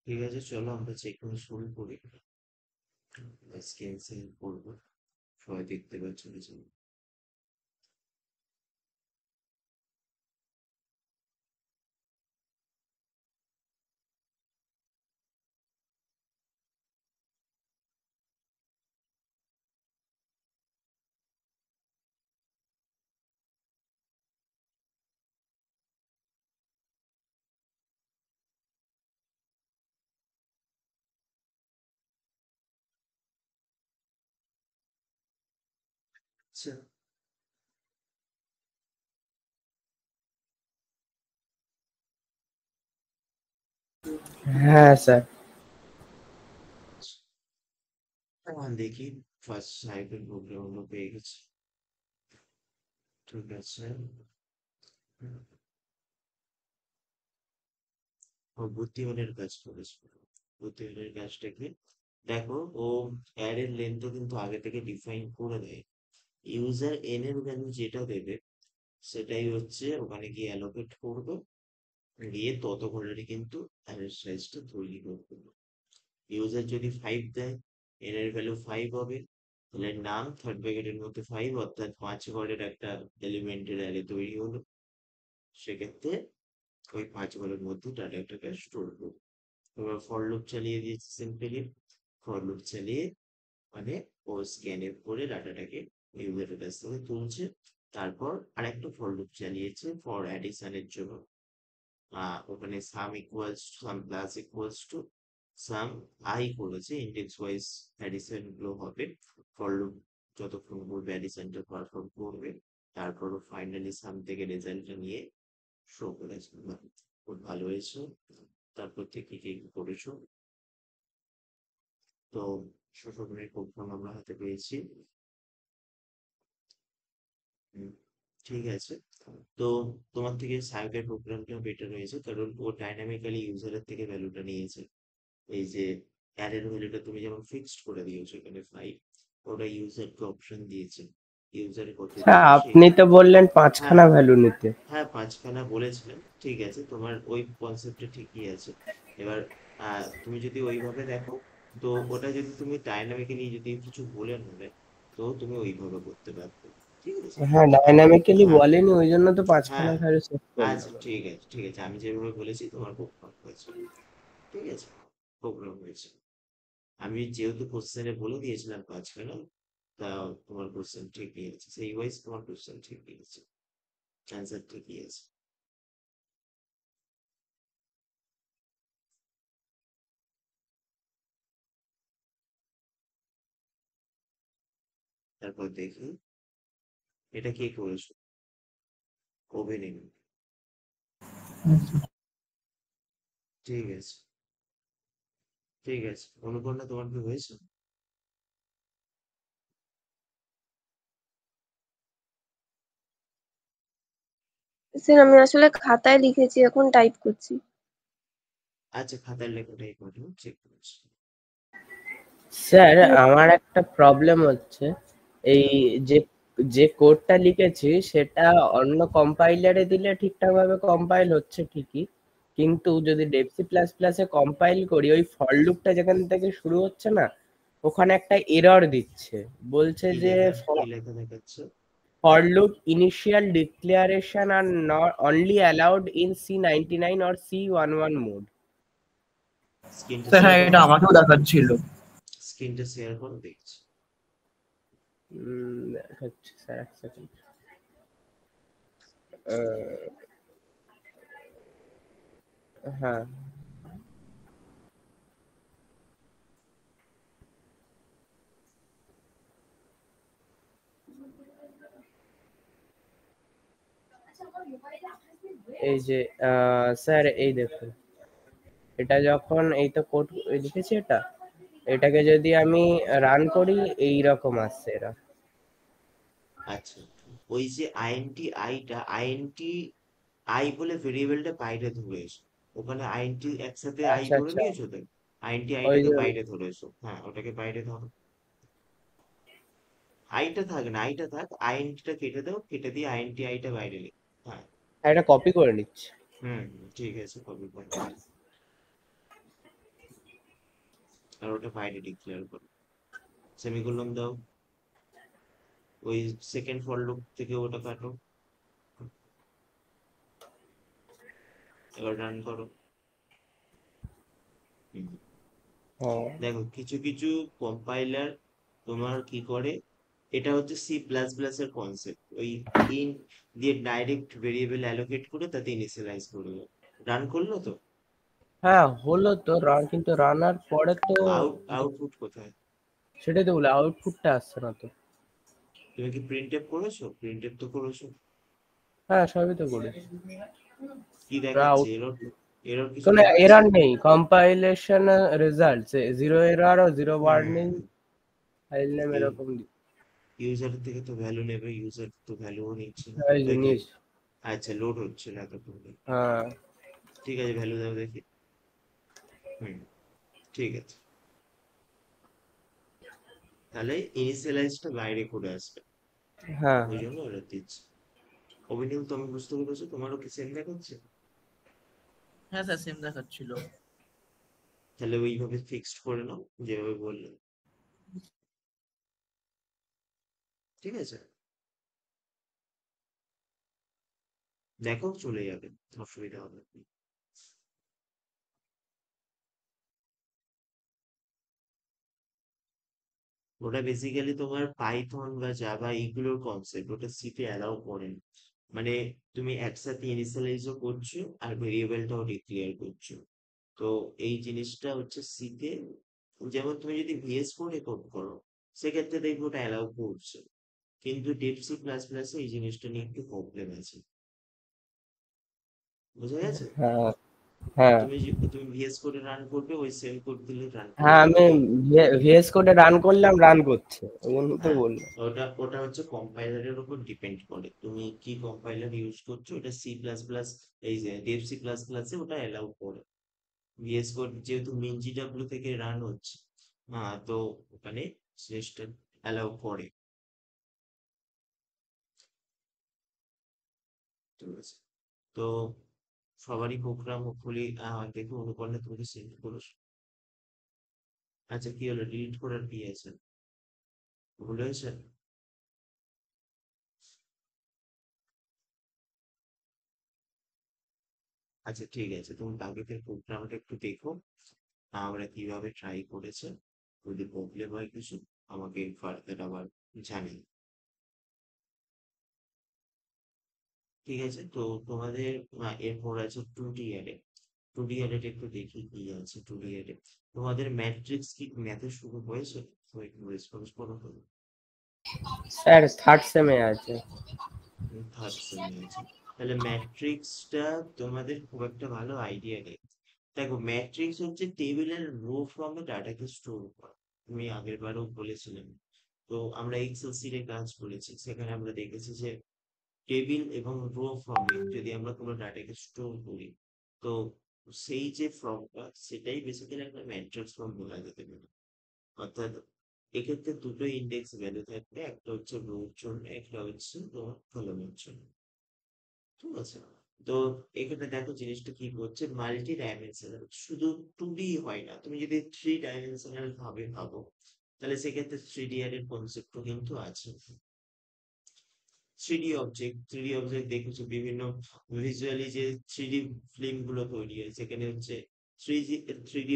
ঠিক আছে, চলো আমরা চেকিং শুরু করি। স্ক্রিন শেয়ার করবো, সবাই দেখতে পাচ্ছ কিছু? আচ্ছা, হ্যাঁ স্যার। এখন দেখি ফার্স্ট সাইকেল প্রোগ্রাম আমরা পেয়ে গেছি। ঠিক আছে, ও বুদ্ধিমানের কাজ করেছে। বুদ্ধিমানের কাজটা কি? দেখো, ও অ্যারের লেন্থও কিন্তু আগে থেকে ডিফাইন করে দেয়। ইউজার এন এর ভ্যালু যেটা দেবে সেটাই হচ্ছে ওখানে গিয়ে অ্যালোকেট করবে, গিয়ে ততক্ষণে কিন্তু অ্যারের সাইজটা তৈরি করবে। ইউজার যদি 5 দেয়, এন এর ভ্যালু 5 হবে, তাহলে নাম থার্ড ব্র্যাকেটের মধ্যে 5, অর্থাৎ 5 ঘরের একটা এলিমেন্টের অ্যারে তৈরি হলো। সেক্ষেত্রে ওই 5 ঘরের মধ্যে ডাটাটাকে স্টোর করবে। এবার ফর লুপ চালিয়ে দিয়েছি সিম্পলি। ফর লুপ চালিয়ে মানে ও স্ক্যানের করে ডাটাটাকে ইউজারের কাছ থেকে তুলছে। তারপর আরেকটা ফর লুপ চালিয়েছে ফর অ্যাডিশনের জন্য। ওখানে sum equals sum plus equals to sum I করেছে, ইন্ডেক্স ওয়াইজ অ্যাডিশন গুলো হবে। ফর লুপ যতক্ষণ করবে অ্যাডিশনটা পারফর্ম করবে, তারপর ফাইনালি সাম থেকে রেজাল্টটা নিয়ে শো করেছে। খুব ভালো হয়েছে। তারপর থেকে কি কি করেছো? তো সুশোভনের প্রোগ্রাম আমরা হাতে পেয়েছি। হুম, ঠিক আছে। তো তোমার থেকে সাইকের প্রোগ্রামটা বেটার হয়েছে, কারণ ও ডাইনামিক্যালি ইউজারের থেকে ভ্যালুটা নিয়েছে। এই যে অ্যারের ভ্যালুটা তুমি যেমন ফিক্সড করে দিয়েছো এখানে 5, ওটা ইউজারকে অপশন দিয়েছে ইউজারে কত স্যার দিবে সেই। আপনি তো বললেন হ্যাঁ, পাঁচখানা ভ্যালু নিতে। হ্যাঁ, ৫ খানা বলেছিলেন। ঠিক আছে, তোমার ওই কনসেপ্টটা ঠিকই আছে। এবার তুমি যদি ওইভাবে দেখো, তো ওটা যদি তুমি ডায়নামিক্যালি যদি কিছু বলে নেবে, তো তুমি ওইভাবে করতে পারবে। ঠিক আছে? হ্যাঁ, আম ডাইনামিক্যালি হ্যাঁ, বলেনি, ওই জন্য তো পাঁচখানা হ্যাঁ, ভ্যালু সেট আচ্ছা করলাম। ঠিক আছে, ঠিক আছে। আমি যেভাবে বলেছি তোমার প্রোগ্রাম হয়েছে। ঠিক আছে? প্রোগ্রাম হয়েছে। আমি যেহেতু কোশ্চেনে বলে দিয়েছিলাম ৫ খানা, তা তোমার কোশ্চেন ঠিকই আছে। সেই ওয়াইজ তোমার কোশ্চেন ঠিকই আছে। অ্যান্সার ঠিকই আছে। তারপর দেখি এটা কে করেছো? ওভেনিং। ঠিক আছে, ঠিক আছে। অনুপর্ণা, তোমার কি হয়েছে? স্যার আমি আসলে খাতায় লিখেছি, এখন টাইপ করছি। আচ্ছা, খাতার লেখাটাই পাঠাও, চেক করছি। স্যার আমার একটা প্রবলেম হচ্ছে, এই হ্যাঁ, বলো। যে যে কোডটা লিখেছি সেটা অন্য কম্পাইলারে দিলে ঠিকঠাক ভাবে কম্পাইল হচ্ছে ঠিকই, কিন্তু যদি ডেপসি প্লাস প্লাসে কম্পাইল করি ওই ফর লুপটা যেখান থেকে শুরু হচ্ছে না, ওখানে একটা এরর দিচ্ছে। বলছে কি যে লেখা, কি লেখা দেখাচ্ছে? for loop initial declaration are not only allowed in C99 or C11 mode. স্ক্রিনটা স্যার শেয়ার হ্যাঁ, করো। এটা আমাকেও দেখাচ্ছিল। স্ক্রিনটা শেয়ার করো, দেখছি। দেখাচ্ছি স্যার, এক সেকেন্ড। হ্যাঁ, এই যে স্যার এই দেখুন, এটা যখন এই তো কোড লিখেছি, এটাকে যদি আমি রান করি এই রকম আসছে এরা। আচ্ছা, ওই যে আইএনটি আইটা আইএনটি আই বলে ভেরিয়েবলটা বাইরে ধরেছো। ওখানে আইএনটি একসাথে আই আচ্ছা ধরে আচ্ছা, নিয়েছো তো? আইএনটি ওই আইটাকে যে বাইরে ধরেছো, হ্যাঁ, ওটাকে বাইরে ধরো। আইটা থাক না, আইটা থাক, আইএনটিটা কেটে দাও, কেটে দিয়ে আইএনটি আইটা বাইরে লিখো। হ্যাঁ। এটা কপি করে নিচ্ছি। হুম, ঠিক আছে, কপি করে নিও। আর ওটা বাইরে ডিক্লেয়ার করো। সেমিকোলন দাও, ওই সেকেন্ড ফর লুপ থেকে ওটা কাটো, এবার রান করো। হুম। হ্যাঁ দেখো কিছু কিছু কম্পাইলার তোমার কি করে, এটা হচ্ছে সি প্লাস প্লাস এর কনসেপ্ট, ওই ইন দিয়ে ডাইরেক্ট ভেরিয়েবল অ্যালোকেট করে তাতে ইনিশিয়ালাইজ করবে। রান করলো তো? হ্যাঁ হলো তো রান, কিন্তু রানার পরে তো আউটপুট কোথায়? সেটাই তো বলে আউটপুটটা আসছে না তো। তুমি কি প্রিন্ট এফ করেছো? প্রিন্ট এফ তো করেছো। হ্যাঁ সবই তো করেছি। কি দেখাচ্ছে? আউট এরর, এরর কিছু কোনো দেখাচ্ছে? এরর নেই, কম্পাইলেশন রেজাল্ট জিরো এরর ও জিরো ওয়ার্নিং, হুম। ফাইল নেম এরকম ইউজারের থেকে তো ভ্যালু নেবে, ইউজার তো ভ্যালুও নিচ্ছে না এই নাকি? জিনিস। আচ্ছা, লোড হচ্ছে না এতক্ষণ। হ্যাঁ ঠিক আছে, ভ্যালু দাও দেখি। হুম, ঠিক আছে। তাহলে ইনিশিয়ালাইজটা বাইরে করে আসবে, হ্যাঁ ওই জন্য ওরা দিচ্ছে। অভিনীল, তুমি বুঝতে পেরেছো? তোমারও কি সেম দেখাচ্ছে? হ্যাঁ স্যার সেম দেখাচ্ছিল। তাহলে ওইভাবে ফিক্সড করে নাও যেভাবে বললে, ঠিক আছে? দেখো চলে যাবে, অসুবিধা হবে না। ওটা বেসিক্যালি তোমার পাইথন বা জাভা এইগুলোর কনসেপ্ট, ওটা সিতে অ্যালাউ করে না। মানে তুমি একসাথে ইনিশিয়ালাইজও করছো আর ভেরিয়েবলটাও ডিক্লেয়ার করছো। তো এই জিনিসটা হচ্ছে সিতে, যেমন তুমি যদি ভিএস কোডে কোড করো সেক্ষেত্রে দেখবো ওটা অ্যালাউ করছে, কিন্তু ডেপ সি প্লাস প্লাসে এই জিনিসটা নিয়ে একটু প্রবলেম আছে। বুঝা গেছে? হ্যাঁ হ্যাঁ তুমি ভিএস কোডে রান করবে, ওই সেম কোড দিলে রান হ্যাঁ করবে, আমি ওকে? ভিএস কোডে রান করলাম, রান করছে, ওই জন্য তো হ্যাঁ, বললাম। ওটা ওটা হচ্ছে কম্পাইলারের উপর ডিপেন্ড করে তুমি কি কম্পাইলার ইউজ করছো। ওটা সি প্লাস প্লাস, এই যে ডেভ সি প্লাস প্লাসে ওটা অ্যালাউ করে। ভিএস কোড যেহেতু মিনজিডাব্লিউ থেকে রান হচ্ছে, তো ওখানে জিনিসটা অ্যালাউ করে। ঠিক আছে, তো সবারই প্রোগ্রাম হোপফুলি দেখে অনুকরণে তুমি সেন্ড করো। আচ্ছা, কি হলো? ডিলিট করার কি আছে? ভুল হয়েছে? আচ্ছা ঠিক আছে, তুমি আগের প্রোগ্রামটা একটু দেখো, আমরা কিভাবে ট্রাই করেছে। যদি প্রবলেম হয় কিছু আমাকে ফার্দার আবার জানিও। ঠিক আছে, তো তোমাদের এরপর আছে two D array. Two D array একটু দেখি কি আছে টু ডি অ্যারে। তোমাদের ম্যাট্রিক্স কি ম্যাথে শুরু হয়েছে? তো একটু রেসপন্স করো তো। স্যার থার্ড সেমে আছে। থার্ড সেমে আছে, তাহলে ম্যাট্রিক্সটা তোমাদের খুব একটা ভালো আইডিয়া নেই। দেখো, ম্যাট্রিক্স হচ্ছে টেবিলের রো ফর্মে ডাটাকে স্টোর করা। তুমি আগের বারও বলেছিলেন। তো আমরা এক্সেল শিটে কাজ করেছি, সেখানে আমরা দেখেছি যে টেবিল এবং রো ফর্মে যদি আমরা কোনো ডাটাকে স্টোর করি, তো সেই যে ফর্মটা সেটাই বেসিক্যালি একটা ম্যাট্রিক্স ফর্ম বলা যেতে পারে। অর্থাৎ এক্ষেত্রে দুটো ইন্ডেক্স ভ্যালু থাকবে, একটা হচ্ছে রোর জন্য, একটা হচ্ছে তোমার কলামের জন্য। ঠিক আছে, তো এখানে দেখো জিনিসটা কি করছে, মাল্টি ডাইমেনশনাল, শুধু টু ডি হয় না। তুমি যদি থ্রি ডাইমেনশনাল ভাবে ভাবো, তাহলে সেক্ষেত্রে থ্রি ডি এর কনসেপ্টও কিন্তু আছে। থ্রি ডি অবজেক্ট দেখেছো বিভিন্ন ভিজুয়ালি যে থ্রি ডি ফিল্ম গুলো তৈরি হয়, সেখানে হচ্ছে থ্রি ডি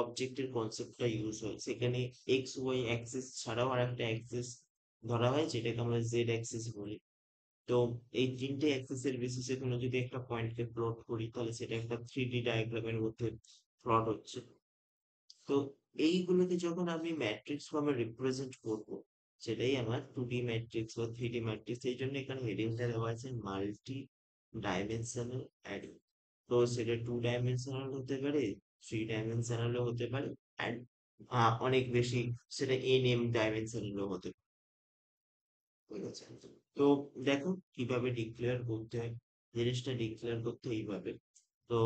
অবজেক্টের কনসেপ্টটা ইউজ হয়। সেখানে এক্স ওয়াই অ্যাক্সিস ছাড়াও আর একটা অ্যাক্সিস ধরা হয়, যেটাকে আমরা জেড অ্যাক্সিস বলি। তো এই তিনটে অ্যাক্সিসের বেসিসে কোনো যদি একটা পয়েন্টকে প্লট করি, তাহলে সেটা একটা থ্রি ডি ডায়াগ্রামের মধ্যে প্লট হচ্ছে। তো এইগুলোকে যখন আমি ম্যাট্রিক্স ফর্মে রিপ্রেজেন্ট করব, সেটাই আমার টু ডি ম্যাট্রিক্স বা থ্রি ডি ম্যাট্রিক্স। এই জন্য এখানে হেডিংটা দেওয়া আছে মাল্টি ডাইমেনশনাল অ্যারে। তো সেটা টু ডাইমেনশনাল হতে পারে, থ্রি ডাইমেনশনালও হতে পারে, অ্যান্ড অনেক বেশি সেটা এন এম ডাইমেনশনালও হতে পারে। ঠিক আছে, তো দেখো কিভাবে ডিক্লেয়ার করতে হয়। জিনিসটা ডিক্লেয়ার করতে এইভাবে। তো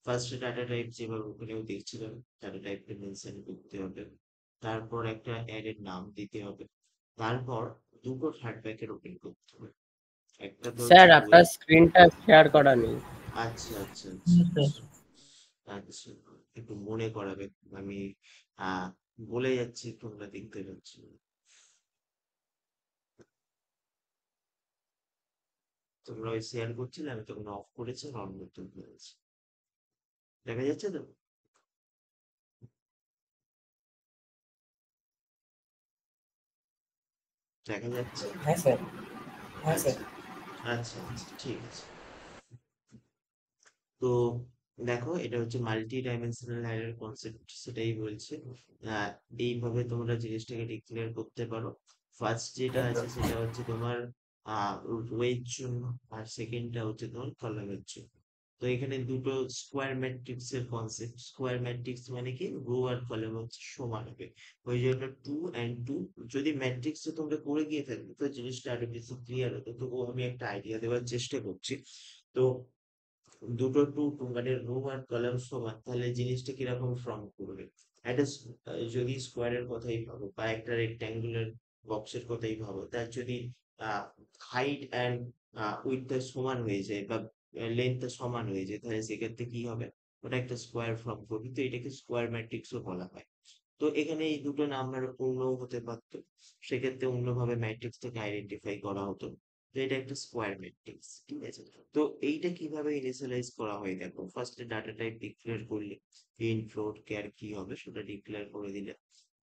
ফার্স্ট ডাটা টাইপ যেভাবে ওখানেও দেখছিলাম, ডাটা টাইপটা মেনশন করতে হবে। তারপর একটা অ্যারের নাম দিতে হবে। তারপর দুটো থার্ড ব্যাকের ওপেন করতে হবে। একটা তো স্যার হচ্ছে আপনার স্ক্রিনটা শেয়ার করা নেই। আচ্ছা আচ্ছা আচ্ছা আচ্ছা। আচ্ছা, একটু মনে করাবে। আমি বলে যাচ্ছি, তোমরা দেখতে পাচ্ছ। তোমরা ওই শেয়ার করছিলে, আমি তখন অফ করেছি, অন করতে পেরেছি। দেখা যাচ্ছে তো? দেখা যাচ্ছে? হ্যাঁ স্যার, হ্যাঁ স্যার। আচ্ছা, আচ্ছা, আচ্ছা, ঠিক আছে। তো দেখো, এটা হচ্ছে মাল্টি ডাইমেনশনাল অ্যারের কনসেপ্ট, সেটাই বলছে। আহ, এইভাবে তোমরা জিনিসটাকে ডিক্লেয়ার করতে পারো। ফার্স্ট যেটা আছে সেটা হচ্ছে তোমার রোয়ের জন্য, আর সেকেন্ডটা হচ্ছে তোমার কলামের জন্য। তো এখানে দুটো স্কোয়ার ম্যাট্রিক্স এর কনসেপ্ট। স্কোয়ার ম্যাট্রিক্স মানে কি, রো আর কলাম হচ্ছে সমান হবে, ওই জন্য 2 and 2। যদি ম্যাট্রিক্সে তোমরা করে গিয়ে থাকবে তো জিনিসটা আরো বেশি ক্লিয়ার হতো, তবুও আমি একটা আইডিয়া দেওয়ার চেষ্টা করছি। তো দুটো টু টু মানে রো আর কলাম সমান, তাহলে জিনিসটা কিরকম ফর্ম করবে। একটা যদি স্কোয়ারের কথাই ভাবো, বা একটা রেক্ট্যাঙ্গুলার বক্সের কথাই ভাবো, তার যদি হাইট অ্যান্ড উইডথটা সমান হয়ে যায়, বা লেন্থটা সমান হয়ে যায়, তাহলে সেক্ষেত্রে কি হবে, ওটা একটা স্কোয়ার ফর্ম করবে। তো এটাকে স্কোয়ার ম্যাট্রিক্সও বলা হয়। তো এখানে এই দুটো নাম্বার অন্য হতে পারতো, সেক্ষেত্রে অন্যভাবে ম্যাট্রিক্সটাকে আইডেন্টিফাই করা হতো। তো এটা একটা স্কোয়ার ম্যাট্রিক্স, ঠিক আছে। তো এইটা কিভাবে ইনিশিয়ালাইজ করা হয়, দেখো ফার্স্টে ডাটা টাইপ ডিক্লেয়ার করলে, ইন্ট ফ্লোট ক্যার কি হবে সেটা ডিক্লেয়ার করে দিলে।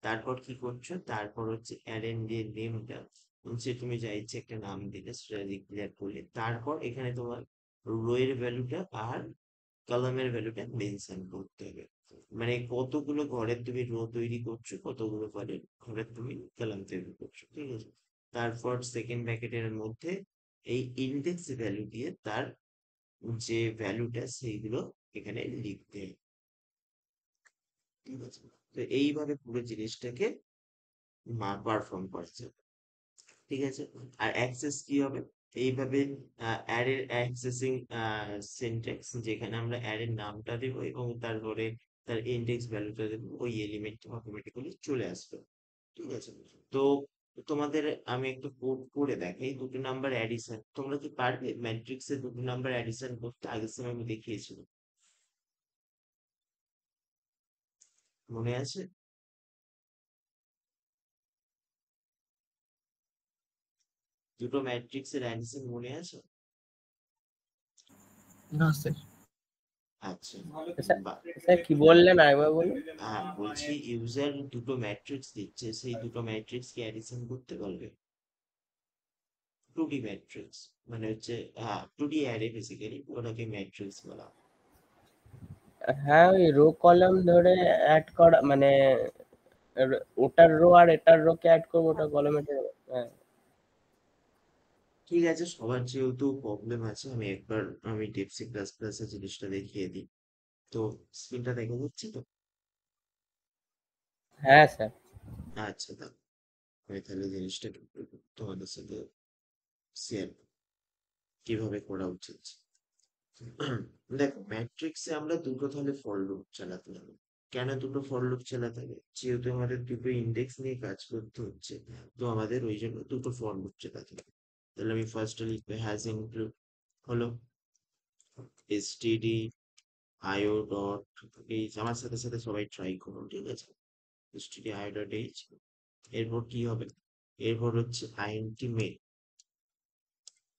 তারপর কি করছো, তারপর হচ্ছে অ্যারেন যে নেমটা, সে তুমি যা ইচ্ছে একটা নাম দিলে, সেটা ডিক্লেয়ার করলে। তারপর এখানে তোমার রো এর ভ্যালুটা আর কলামের ভ্যালুটা মেনশন করতে হবে। মানে কতগুলো ঘরের তুমি রো তৈরি করছো, কতগুলো ঘরের তুমি কলাম তৈরি করছো, ঠিক আছে। তারপর সেকেন্ড ব্র্যাকেটের মধ্যে এই ইন্ডেক্স ভ্যালু দিয়ে তার যে ভ্যালুটা সেইগুলো এখানে লিখতে হবে, ঠিক আছে। তো এইভাবে পুরো জিনিসটাকে পারফর্ম করছে, ঠিক আছে। আর অ্যাক্সেস কি হবে, এইভাবে অ্যারের অ্যাক্সেসিং সিনট্যাক্স, যেখানে আমরা অ্যারের নামটা দেবো এবং তারপরে তার ইন্ডেক্স ভ্যালুটা দেবো, ওই এলিমেন্ট অটোমেটিক্যালি চলে আসবে, ঠিক আছে। তো তোমাদের আমি একটু কোড করে দেখাই, দুটো নাম্বার অ্যাডিশন তোমরা কি পারবে ম্যাট্রিক্সে দুটো নাম্বার অ্যাডিশন করতে? আগের সময় আমি দেখিয়েছিলাম, মনে আছে? দুটো ম্যাট্রিক্সের অ্যাডিশন মনে আছে? না স্যার। আচ্ছা, স্যার, বাহ। স্যার কি বললেন আরেকবার বলুন। বলছি ইউজার দুটো ম্যাট্রিক্স দিচ্ছে, সেই দুটো ম্যাট্রিক্স কি অ্যাডিশন করতে পারবে? 2D ম্যাট্রিক্স, মানে হচ্ছে 2D অ্যারে, বেসিক্যালি ওটাকে ম্যাট্রিক্স বলা হয়। হ্যাঁ, ওই রো কলাম ধরে অ্যাড করা মানে ওটার রো আর এটার রো কে অ্যাড করবো, ওটা কলামে। হ্যাঁ ঠিক আছে, সবার যেহেতু প্রবলেম আছে, আমি ডেপসি ক্লাস ক্লাসে জিনিসটা দেখিয়ে দিই। তো স্ক্রিনটা দেখা যাচ্ছে তো? হ্যাঁ স্যার। আচ্ছা, আমি তাহলে জিনিসটা তোমাদের সাথে শেয়ার কিভাবে করা উচিত। দেখো, ম্যাট্রিক্সে আমরা দুটো তাহলে ফর লুপ চালাতে হবে। কেন দুটো ফর লুপ চালাতে হবে, যেহেতু আমাদের দুটো ইন্ডেক্স নিয়ে কাজ করতে হচ্ছে, তো আমাদের ওই জন্য দুটো ফর লুপ চালাতে হবে। তাহলে আমি ফার্স্টে লিখবো হ্যাজ ইনক্লুড হলো std io ডট এইচ, আমার সাথে সাথে সবাই ট্রাই করো, ঠিক আছে। std io ডট এইচ, এরপর কি হবে, এরপর হচ্ছে int main।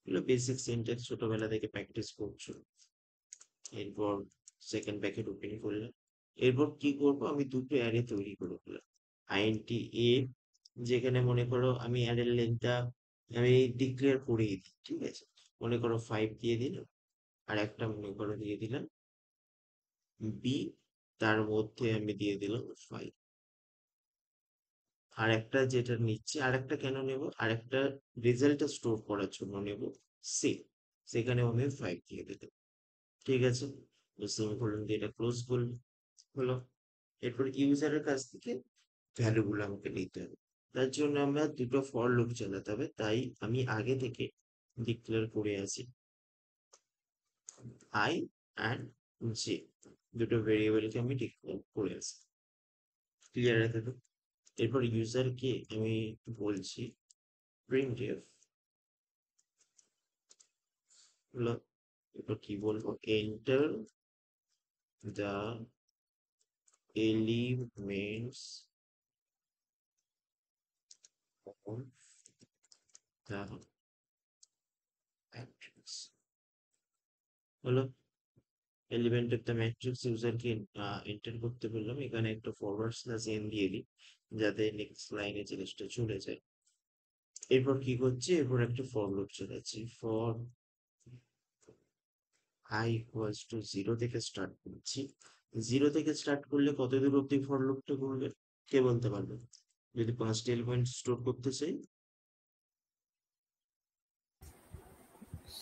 এগুলো বেসিক সিনট্যাক্স, ছোটবেলা থেকে প্র্যাকটিস করছো। এরপর সেকেন্ড প্যাকেট ওপেন করলাম। এরপর কি করব, আমি দুটো অ্যারে তৈরি করে দিলাম। আইএনটি এ, যেখানে মনে করো আমি অ্যারের লেন্থটা আমি ডিক্লেয়ার করেই দিই, ঠিক আছে। মনে করো 5 দিয়ে দিলাম, আর একটা মনে করো দিয়ে দিলাম বি, তার মধ্যে আমি দিয়ে দিলাম 5। আর একটা যেটা নিচ্ছে, আর একটা কেন নেব, আর একটা রেজাল্টটা স্টোর করার জন্য নেব সি, সেখানে আমি 5 দিয়ে দিলাম, ঠিক আছে। সেমিকোলন দিয়ে এটা ক্লোজ করলাম, হলো। এরপর ইউজারের কাছ থেকে ভ্যালু গুলো আমাকে নিতে হবে। তার জন্য আমরা দুটো ফর লুপ চালাতে হবে, তাই আমি আগে থেকে ডিক্লেয়ার করে আছি আই অ্যান্ড জে, দুটো ভেরিয়েবলকে আমি ডিক্লেয়ার করে আছি, ক্লিয়ার আছে তো? এরপর ইউজারকে আমি বলছি প্রিন্টএফ হলো, এরপর কি বলবো, enter the elements of the matrix হলো এলিমেন্ট অফ দ্য ম্যাট্রিক্স ইউজারকে এন্টার করতে বললাম, এখানে একটা ফরওয়ার্ড স্ল্যাশ এন দিয়ে দিই যাতে নেক্সট লাইনে জিনিসটা চলে যায়। এরপর কি করছি, এরপর একটা ফর লুপ চালাচ্ছি। ফর i ইকুয়ালস টু 0 থেকে স্টার্ট করছি। 0 থেকে স্টার্ট করলে কত দূর অব্দি ফর লুপটা করবে কে বলতে পারবে? যদি 5টা এলিমেন্ট স্টোর করতে চাই।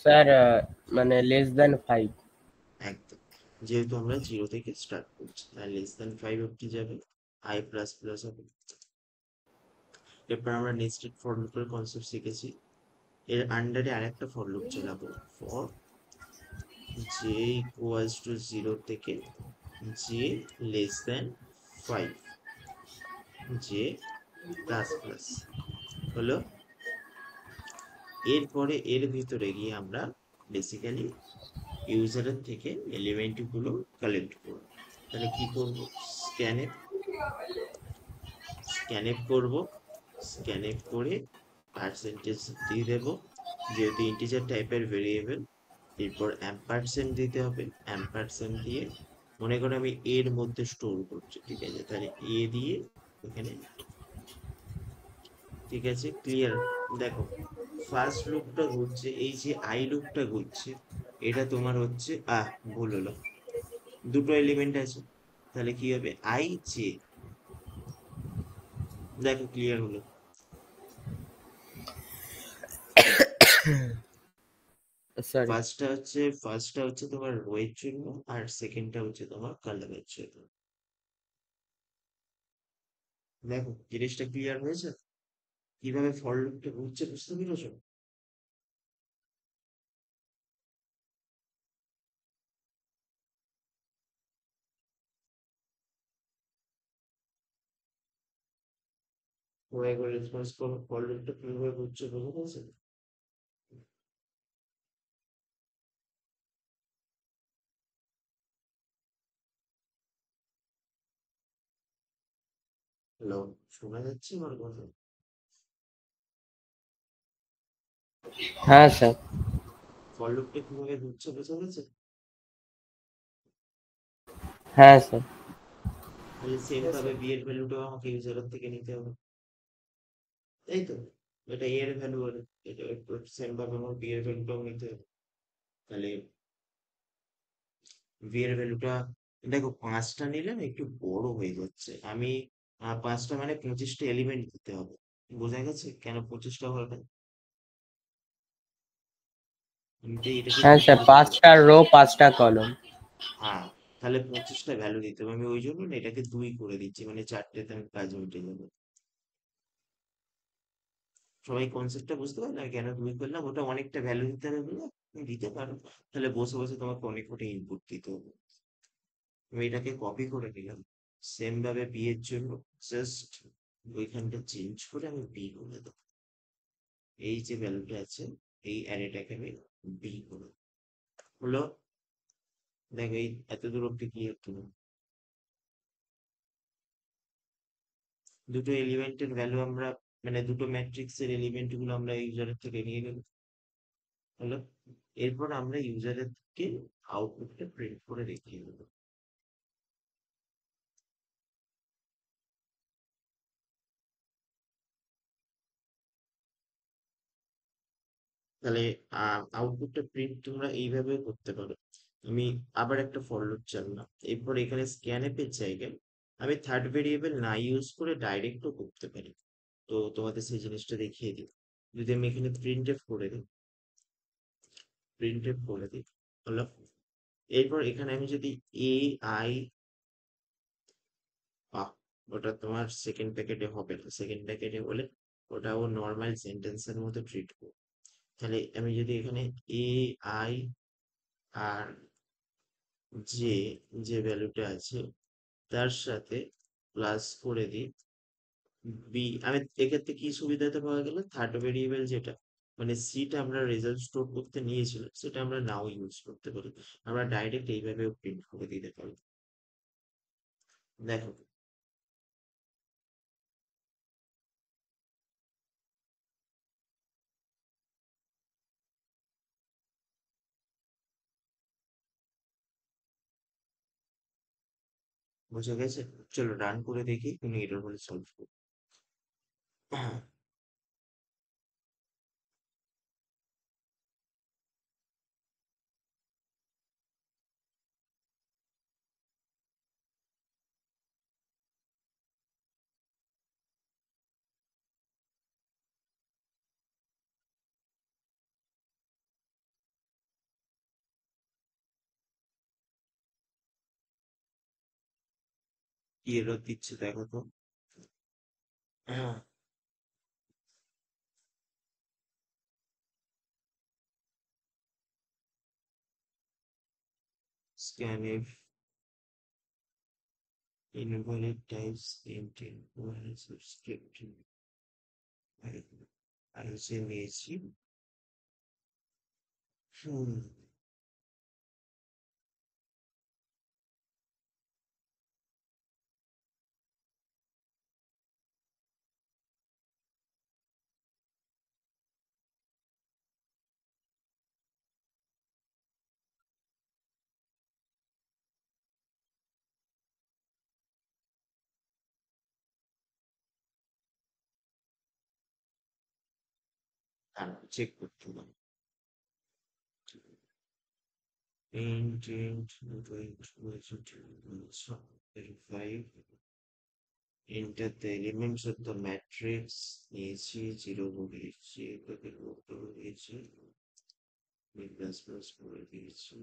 স্যার মানে লেস দ্যান 5। একদম, যেহেতু আমরা 0 থেকে স্টার্ট করছি তাই লেস দ্যান 5 অব্দি যাবে, i প্লাস প্লাস হবে। এরপর আমরা নেস্টেড ফর লুপের কনসেপ্ট শিখেছি। এর আন্ডারে আরেকটা ফর লুপ চালাবো, ফর j ইকুয়ালস টু 0 থেকে j less than 5, j plus plus হলো। এরপরে এর ভিতরে গিয়ে আমরা বেসিক্যালি ইউজারের থেকে এলিমেন্ট গুলো কালেক্ট করব। তাহলে কি করব, স্ক্যানএফ করব, স্ক্যানএফ করে পার্সেন্টেজ দিয়ে দেব, যেহেতু ইন্টিজার টাইপের ভেরিয়েবল। এরপর অ্যাম্পারসেন্ট দিতে হবে, অ্যাম্পারসেন্ট দিয়ে মনে করো আমি এর মধ্যে স্টোর করছি, ঠিক আছে, তাহলে এ দিয়ে এখানে, ঠিক আছে, ক্লিয়ার। দেখো ফার্স্ট লুপটা ঘুরছে, এই যে আই লুপটা ঘুরছে, এটা তোমার হচ্ছে ভুল হলো, দুটো এলিমেন্ট আছে, তাহলে কি হবে আই জে। দেখো ক্লিয়ার হলো। সরি। ফার্স্টটা হচ্ছে তোমার রোয়ের জন্য, আর সেকেন্ডটা হচ্ছে তোমার কালারের জন্য। দেখো জিনিসটা ক্লিয়ার হয়েছে, কিভাবে ফর লুপটা ঘুরছে বুঝতে পেরেছো? ও একবার রেসপন্স করো, ফর লুপটা কিভাবে ঘুরছে বুঝতে পেরেছো? হ্যালো, শোনা যাচ্ছে আমার কথা? হ্যাঁ স্যার। ফর লুপটা কিভাবে ঘুরছে বুঝতে পেরেছো? হ্যাঁ স্যার। তাহলে সেম ভাবে বি এর ভ্যালুটাও আমাকে ইউজারের থেকে নিতে হবে, তাই তো? এটা এ এর ভ্যালু হলে এটা সেম ভাবে আমার বি এর ভ্যালুটাও নিতে হবে। তাহলে বি এর ভ্যালুটা, দেখো 5টা নিলে না একটু বড় হয়ে যাচ্ছে। আমি 5টা মানে 25টা এলিমেন্ট দিতে হবে, বোঝা গেছে কেন 25টা হবে? আমি তো এটাকে হ্যাঁ 2 স্যার, করে দিতে হবে। 5টা রো 5টা কলম। হ্যাঁ, তাহলে 25টা ভ্যালু দিতে হবে, আমি ওই জন্য না এটাকে 2 করে দিচ্ছি, মানে 4টেতে আমি কাজ মিটে যাবে। সবাই কনসেপ্টটা বুঝতে পারলে আর কেন 2 করলাম? ওটা অনেকটা ভ্যালু দিতে হবে বলে তুমি দিতে পারো, তাহলে বসে বসে তোমাকে অনেক কটা ইনপুট দিতে হবে। আমি এটাকে কপি করে নিলাম, সেম ভাবে বি এর জন্য জাস্ট ওইখানটা চেঞ্জ করে আমি বি করে দেবো। এই যে ভ্যালুটা আছে এই অ্যারেটাকে আমি বি করে দেবো। হলো, দেখো এই এত দূর অব্দি ক্লিয়ার তুমি? দুটো এলিমেন্টের ভ্যালু আমরা, মানে দুটো ম্যাট্রিক্সের এলিমেন্ট গুলো আমরা ইউজারের থেকে নিয়ে গেলাম। হলো, এরপর আমরা ইউজারের থেকে আউটপুটটা প্রিন্ট করে দেখিয়ে দেবো। তাহলে আউটপুটটা প্রিন্ট তোমরা এইভাবে করতে পারো। আমি আবার একটা ফর লুপ চালালাম, এরপর এখানে স্ক্যানএফ এর জায়গায় আমি থার্ড ভেরিয়েবল না ইউজ করে ডাইরেক্টও করতে পারি। তো তোমাদের সেই জিনিসটা দেখিয়ে দিই। যদি আমি এখানে প্রিন্টএফ করে দিই, হলো, এরপর এখানে আমি যদি এ আই, ওটা তোমার সেকেন্ড প্যাকেটে হবে না, সেকেন্ড প্যাকেটে হলে ওটাও নর্মাল সেন্টেন্সের মতো ট্রিট করবো। তাহলে আমি যদি এখানে এ আই আর যে যে ভ্যালুটা আছে তার সাথে প্লাস করে দিই বি, আমি এক্ষেত্রে কি সুবিধাটা পাওয়া গেল, থার্ড ভেরিয়েবল যেটা মানে সিটা আমরা রেজাল্ট স্টোর করতে নিয়েছিলাম সেটা আমরা নাও ইউজ করতে পারি, আমরা ডাইরেক্ট এইভাবে প্রিন্ট করে দিতে পারি। দেখো বুঝে গেছে? চলো রান করে দেখি তুমি এটার বলে সলভ করো। কি এরর দিচ্ছে দেখো তো। scanf invalid types intent subscription আইসে নিয়েছি। হুম চেক করতে হবে। intent verify enter the elements of the matrix নিয়েছি 0 বলেছি এটাকে করে দিয়েছি প্লাস প্লাস করে দিয়েছি।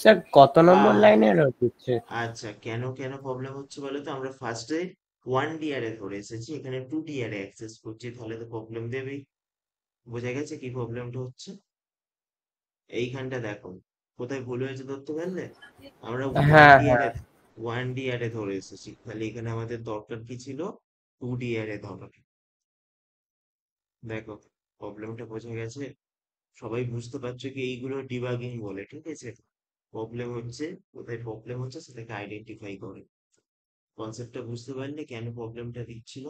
স্যার কত নম্বর আহ লাইনে এরর দিচ্ছে? আচ্ছা কেন কেন প্রবলেম হচ্ছে বলো তো, আমরা ফার্স্টে 1 DRA ধরে এসেছি, এখানে 2 DRA অ্যাক্সেস করছি, তাহলে তো প্রবলেম দেবেই। বোঝা গেছে কি প্রবলেমটা হচ্ছে? এইখানটা দেখো কোথায় ভুল হয়েছে ধরতে পারলে। আমরা ওয়ান হ্যাঁ হ্যাঁ। ডিআরএ ওয়ান ডিআরএ ধরে এসেছি, তাহলে এখানে আমাদের দরকার কি ছিল? 2 DRA ধরা। দেখো প্রবলেমটা বোঝা গেছে? সবাই বুঝতে পারছো কি এইগুলো ডিবাগিং বলে, ঠিক আছে? প্রবলেম হচ্ছে, কোথায় প্রবলেম হচ্ছে সেটাকে আইডেন্টিফাই করে। কনসেপ্টটা বুঝতে পারলে কেন প্রবলেমটা দিচ্ছিল?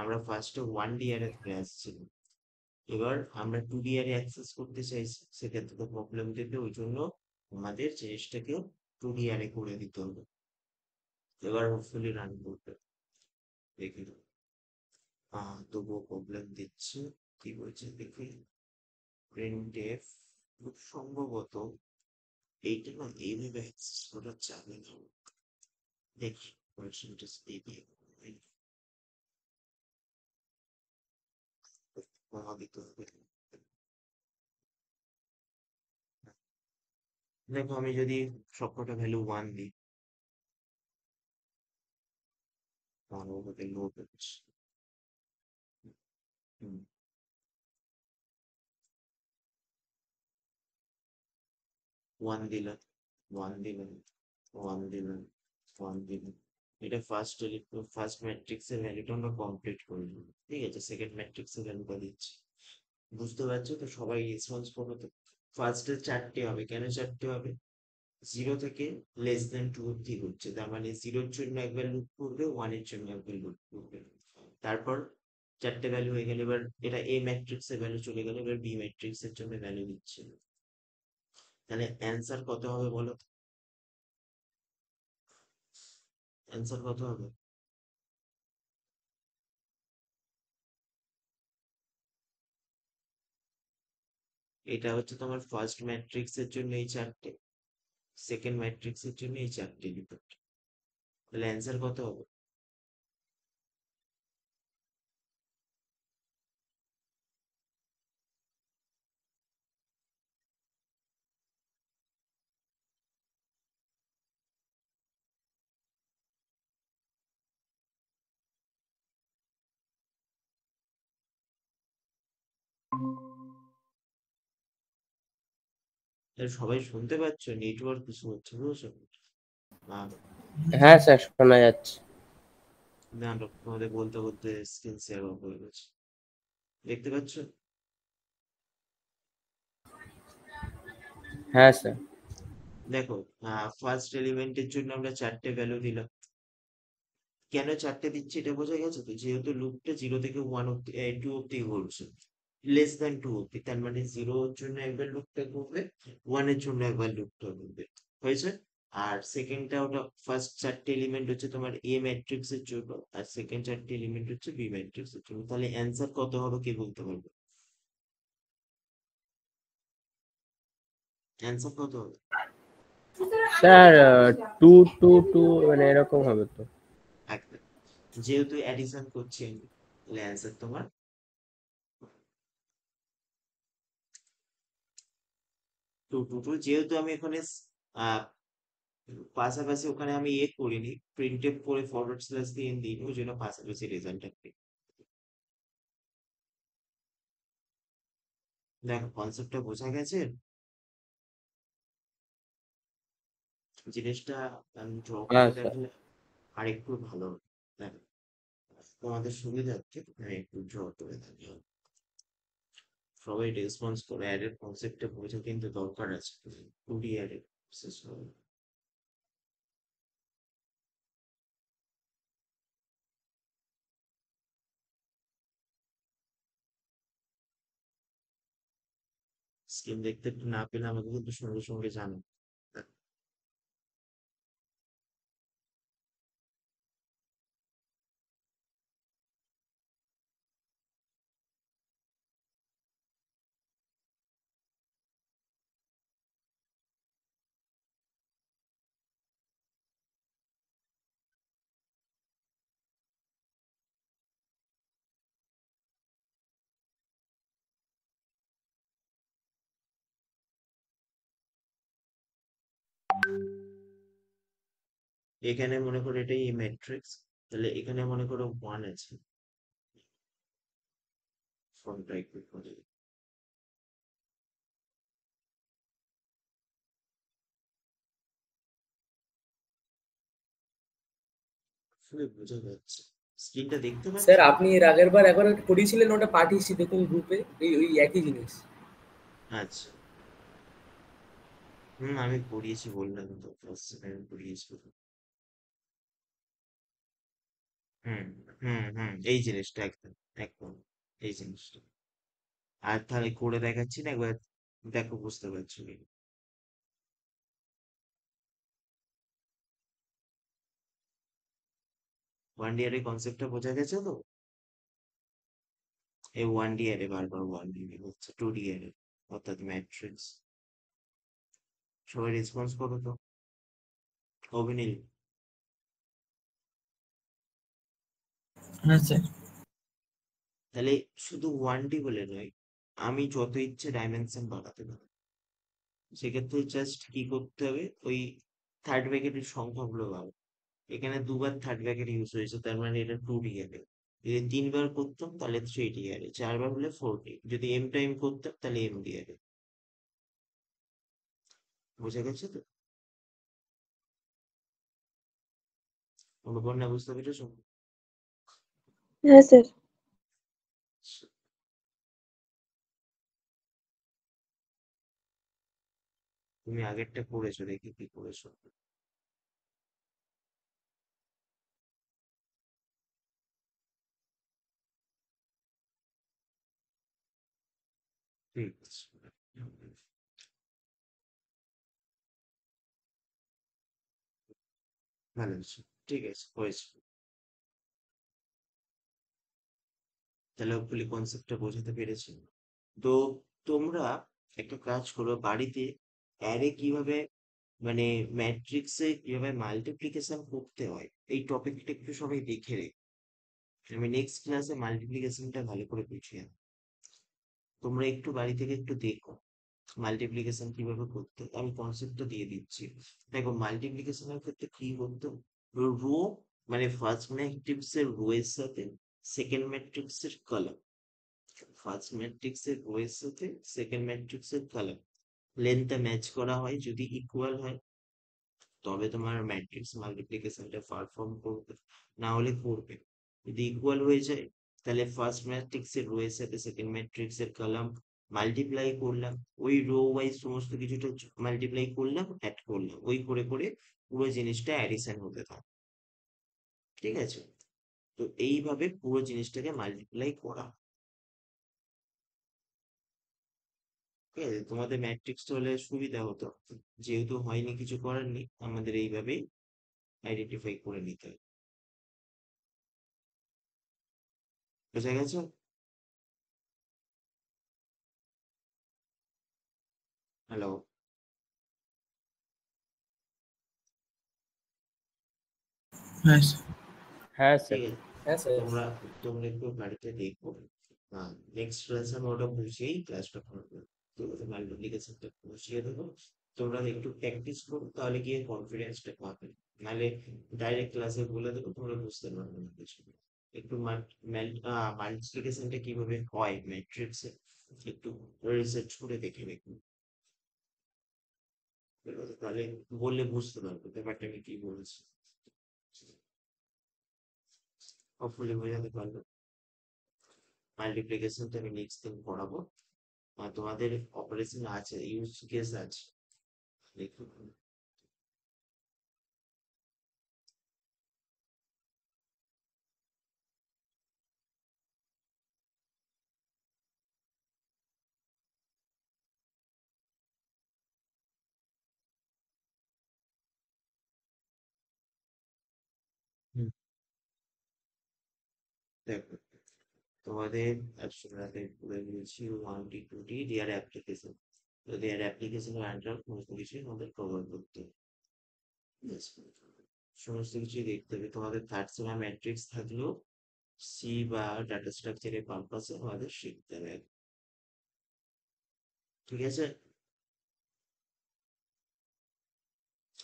আমরা ফার্স্টে 1 DRA ধরে আসছি, এবার আমরা 2 DRA অ্যাক্সেস করতে চাইছি, সেক্ষেত্রে তো প্রবলেম দেবে, ওই জন্য আমাদের জিনিসটাকে 2 DRA করে দিতে হবে। এবার হোপফুলি রান করবে, দেখি তবুও প্রবলেম দিচ্ছে। কি বলছে দেখি, প্রিন্টএফ খুব সম্ভবত এইটা না এইভাবে অ্যাক্সেস করা যাবে না। দেখি পার্সেন্টেজ দিয়ে কমা দিতে হবে। দেখো আমি যদি সবকটা ভ্যালু 1 দিই, তাহলে ওটাতে লোড হচ্ছে। হুম, 1 দিলাম, 1 দিলাম, 1 দিলাম, 1 দিলাম। এটা ফার্স্ট ম্যাট্রিক্সের ভ্যালুটা আমরা কমপ্লিট করে নিই, ঠিক আছে? সেকেন্ড ম্যাট্রিক্সের ভ্যালুটা দিচ্ছি। বুঝতে পারছো তো? সবাই রেসপন্স করো তো। ফার্স্টে 4টে হবে, কেন 4টে হবে? 0 থেকে লেস দেন 2 অব্দি হচ্ছে, তার মানে 0-র জন্য একবার লুপ করবে, 1-এর জন্য একবার লুপ করবে। তারপর 4টে ভ্যালু হয়ে গেলে এবার এটা এ ম্যাট্রিক্সের ভ্যালু চলে গেলে, এবার বি ম্যাট্রিক্সের জন্য ভ্যালু দিচ্ছে। তাহলে অ্যান্সার কত হবে বলো তো? অ্যান্সার কত হবে? এটা হচ্ছে তোমার ফার্স্ট ম্যাট্রিক্সের জন্য এই 4টে, সেকেন্ড ম্যাট্রিক্সের জন্য এই 4টে রিপিট। তাহলে অ্যান্সার কত হবে? তাহলে সবাই শুনতে পাচ্ছ? নেটওয়ার্ক ইস্যু হচ্ছে বুঝেছো? হ্যাঁ স্যার, শোনা যাচ্ছে। নাটক তোমাদের বলতে বলতে স্ক্রিন শেয়ার অফ হয়ে গেছে, দেখতে পাচ্ছ? হ্যাঁ স্যার। দেখো, ফার্স্ট এলিমেন্টের জন্য আমরা 4টে ভ্যালু দিলাম। কেন 4টে দিচ্ছি এটা বোঝা গেছে তো? যেহেতু লুপটা 0 থেকে 1 অব্দি 2 অব্দি ঘুরছে, লেস দ্যান 2 অব্দি, তার মানে 0 এর জন্য একবার লুপটা ঘুরবে, 1 এর জন্য একবার লুপটা ঘুরবে। হয়েছে? আর সেকেন্ডটা ওটা, ফার্স্ট 4টে এলিমেন্ট হচ্ছে তোমার এ ম্যাট্রিক্স এর জন্য, আর সেকেন্ড 4টে এলিমেন্ট হচ্ছে বি ম্যাট্রিক্স এর জন্য। তাহলে অ্যান্সার কত হবে কে বলতে পারবে? অ্যান্সার কত হবে? স্যার 2 2 2 মানে এরকম হবে তো। একদম। যেহেতু অ্যাডিশন করছি আমি, তাহলে অ্যান্সার তোমার 2 2 2। যেহেতু আমি এখানে আহ, পাশাপাশি ওখানে আমি করিনি, প্রিন্টএফ করে ফরওয়ার্ড স্ল্যাশ দিয়ে দিই, ওই জন্য পাশাপাশি রেজাল্টটা পেয়ে। দেখো, কনসেপ্টটা বোঝা গেছে? জিনিসটা আমি ড্র হ্যাঁ করে স্যার। দেখলে আরেকটু ভালো হতো। দেখো, তোমাদের সুবিধার্থে আমি একটু ড্র করে থাকি। সবাই রেসপন্স করে, অ্যাডের কনসেপ্টটা বোঝা কিন্তু দরকার আছে, 2D অ্যাডের বিশেষ করে। স্ক্রিন দেখতে না পেলে আমাকে কিন্তু সঙ্গে সঙ্গে জানো। এখানে মনে করো এটাই ম্যাট্রিক্স, তাহলে এখানে মনে করো 1 আছে, ফর্মটা একটু করে আসলে বোঝা যাচ্ছে। স্ক্রিনটা দেখতে পাচ্ছ? স্যার আপনি এর আগের বার একবার করিয়েছিলেন, ওটা পাঠিয়েছি দেখুন গ্রুপে, ওই একই জিনিস। আচ্ছা। আমি পড়িয়েছি বললাম তো, ফার্স্ট সেকেন্ড পড়িয়েছি। হুম এই জিনিসটা একদম, একদম এই জিনিসটা। আর তাহলে করে দেখাচ্ছি না একবার, দেখো বুঝতে পারছো কি? 1D এর কনসেপ্টটা বোঝা গেছে তো? এই 1D এর বারবার 1D হচ্ছে 2D এর, অর্থাৎ ম্যাট্রিক্স। সবাই রেসপন্স করো তো। অভিনীল, হ্যাঁ স্যার। তাহলে শুধু 1D বলে নয়, আমি যত ইচ্ছে ডাইমেনশন বাড়াতে পারি। সেক্ষেত্রে জাস্ট কি করতে হবে, ওই থার্ড ব্র্যাকেটের সংখ্যাগুলো বাড়াবো। এখানে দুবার থার্ড ব্র্যাকেট ইউজ হয়েছে, তার মানে এটা 2D হবে। যদি 3বার করতাম তাহলে 3D হবে, 4বার হলে 4D, যদি এম টাইম করতাম তাহলে MD হবে। বুঝে গেছে তো? অনুপর্ণা, বুঝতে পেরেছো? হ্যাঁ স্যার। তুমি আগেরটা করেছো, দেখি কি করেছো। ঠিক আছে, ভালো আছে, ঠিক আছে, হয়েছে। তাহলে হোপফুলি কনসেপ্টটা বোঝাতে পেরেছি। তো তোমরা একটা কাজ করো বাড়িতে, অ্যারে কিভাবে, মানে ম্যাট্রিক্সে কিভাবে মাল্টিপ্লিকেশন করতে হয়, এই টপিকটা একটু সবাই দেখে রে। আমি নেক্সট ক্লাসে মাল্টিপ্লিকেশনটা ভালো করে বুঝিয়ে দেব। তোমরা একটু বাড়ি থেকে একটু দেখো মাল্টিপ্লিকেশন কিভাবে করতে হয়। আমি কনসেপ্টটা দিয়ে দিচ্ছি। দেখো, মাল্টিপ্লিকেশনের ক্ষেত্রে কি বলতো, রো, মানে ফার্স্ট ম্যাট্রিক্স এর রো এর সাথে সেকেন্ড ম্যাট্রিক্স এর কলাম, ফার্স্ট ম্যাট্রিক্স এর রো এর সাথে সেকেন্ড ম্যাট্রিক্স এর কলাম লেন্থটা ম্যাচ করা হয়, যদি ইকুয়াল হয় তবে তোমার ম্যাট্রিক্স মাল্টিপ্লিকেশনটা পারফর্ম করবে, না হলে করবে। যদি ইকুয়াল হয়ে যায় তাহলে ফার্স্ট ম্যাট্রিক্সের রো এর সাথে সেকেন্ড ম্যাট্রিক্সের কলাম মাল্টিপ্লাই করলাম, ওই রো ওয়াইজ সমস্ত কিছুটা মাল্টিপ্লাই করলাম, অ্যাড করলাম, ওই করে করে পুরো জিনিসটা অ্যাডিশন হতে থাকে। ঠিক আছে, তো এইভাবে পুরো জিনিসটাকে মাল্টিপ্লাই করা। ঠিক আছে, তোমাদের ম্যাট্রিক্সটা হলে সুবিধা হতো, যেহেতু হয়নি কিছু করার নেই, আমাদের এইভাবেই আইডেন্টিফাই করে নিতে হবে। বোঝা গেছে? হ্যালো? হ্যাঁ হ্যাঁ স্যার। ঠিক আছে, হ্যাঁ স্যার। তোমরা তোমরা একটু বাড়িতে দেখো, নেক্সট ক্লাসে আমি ওটা বুঝিয়েই ক্লাসটা করবো, তো মাল্টিপ্লিকেশনটা বুঝিয়ে দেবো, তোমরা একটু প্র্যাকটিস করো, তাহলে গিয়ে কনফিডেন্সটা পাবে। নাহলে ডাইরেক্ট ক্লাসে বলে দেবো, তোমরা বুঝতে পারবে না কিছু। একটু মাল্টিপ্লিকেশনটা কিভাবে হয় ম্যাট্রিক্সে একটু রিসার্চ করে দেখে দেখুন, তাহলে বললে বুঝতে পারবে ব্যাপারটা আমি কি বলছি। হপফুলি বোঝাতে পারবে। মাল্টিপ্লিকেশনটা আমি নেক্সট দিন পড়াবো, আর তোমাদের অপারেশন আছে, ইউজ কেস আছে, দেখুন। হুম, দেখো তোমাদের একসাথে বলে দিয়েছি 1T 2T দেয়ার অ্যাপ্লিকেশন, তো দেয়ার অ্যাপ্লিকেশনের আন্ডার সমস্ত কিছু আমাদের কভার করতে হবে। Yes, সমস্ত কিছুই দেখতে হবে, তোমাদের থার্ড সেম ম্যাট্রিক্স থাকলেও সি বা ডাটা স্ট্রাকচারের পারপাসে আমাদের শিখতে হবে। ঠিক আছে,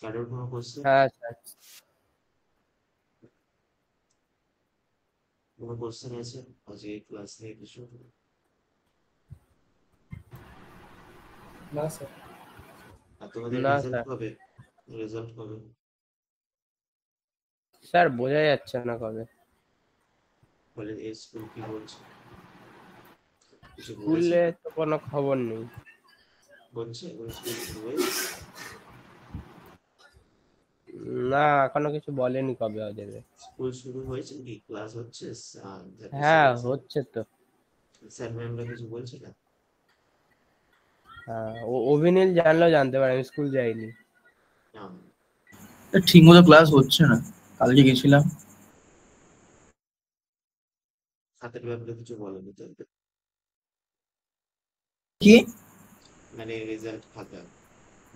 কারোর কোনো কোশ্চেন? হ্যাঁ স্যার। কোনো কোশ্চেন আছে আজকে ক্লাস থেকে কিছু? না স্যার। আর তোমাদের না রেজাল্ট স্যার। কবে? রেজাল্ট কবে? স্যার বোঝা যাচ্ছে না কবে। বলে এই স্কুল কি বলছে, কিছু বলেছে? স্কুলে তো কোনো খবর নেই। বলছে ওই স্কুল শুরু হয়েছে? না, এখনো কিছু বলেনি কবে দেবে। স্কুল শুরু হয়েছে কি, ক্লাস হচ্ছে? হ্যাঁ হচ্ছে তো। স্যার ম্যামরা কিছু বলছে না? হ্যাঁ, অভিনীল জানলেও জানতে পারে, আমি স্কুল যাইনি। না, ঠিক মতো ক্লাস হচ্ছে না, কালকে গেছিলাম। হাতের ব্যাপারে কিছু বলেনি তো? কি? মানে রেজাল্ট খাতা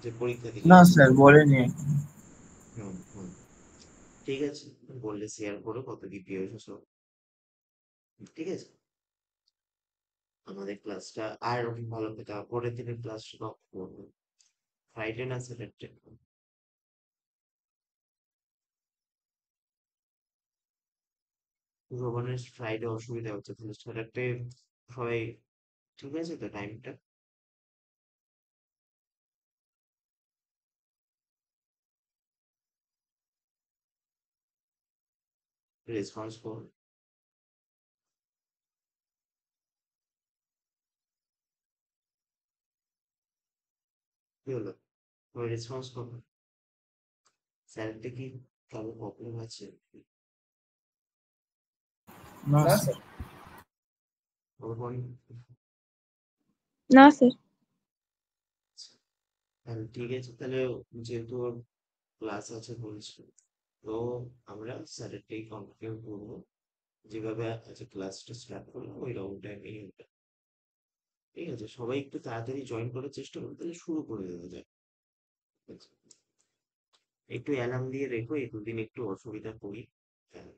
যে পরীক্ষা দিলে? না স্যার বলেনি। হুম হুম, ঠিক আছে, বললে শেয়ার করো কত কি পেয়েছো সব। ঠিক আছে, আমাদের ক্লাসটা আর ভালো পেতে হবে, পরের দিনের ক্লাসটা কখন করবো? ফ্রাইডে না স্যাটারডে? ভ্রমণের ফ্রাইডে অসুবিধা হচ্ছে, তাহলে স্যাটারডে সবাই ঠিক আছে তো টাইমটা? রেসপন্স করো। কি হলো, তোমার রেসপন্স করো। স্যাটারডে কি কারো প্রবলেম আছে? না না স্যার। স্যার। ওর বল- না স্যার। তাহলে ঠিক আছে, তাহলে যেহেতু ওর ক্লাস আছে বলছি, তো আমরা স্যাটারডে কন্টিনিউ করবো, যেভাবে আজকে ক্লাসটা স্টার্ট করলাম ওই রকম টাইমেই ওটা। ঠিক আছে, সবাই একটু তাড়াতাড়ি জয়েন করার চেষ্টা করো, তাহলে শুরু করে দেওয়া যায়। ঠিক আছে? একটু অ্যালার্ম দিয়ে রেখো, এই দুদিন একটু অসুবিধা করি, হ্যাঁ,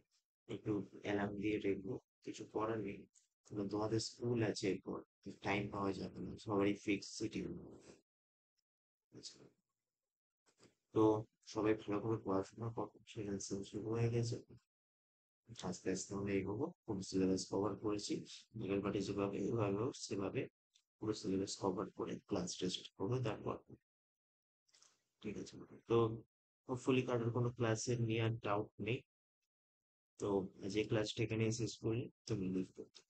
একটু অ্যালার্ম দিয়ে রেখো, কিছু করার নেই, কারণ তোমাদের স্কুল আছে এরপর, টাইম পাওয়া যাবে না, সবারই ফিক্স শিডিউল। তো সবাই ভালো করে পড়াশোনা করো, সেখানে শুরু হয়ে গেছে, আস্তে আস্তে আমরা এগোবো, পুরো সিলেবাস কভার করেছি, আগের বাড়ি যেভাবে এভাবেও সেভাবে পুরো সিলেবাস কভার করে ক্লাস টেস্ট করবো তারপর। ঠিক আছে, তো হোপফুলি কারোর কোনো ক্লাসের নিয়ে আর ডাউট নেই। তো যে ক্লাসটা এখানে শেষ করি, তুমি লিভ করতে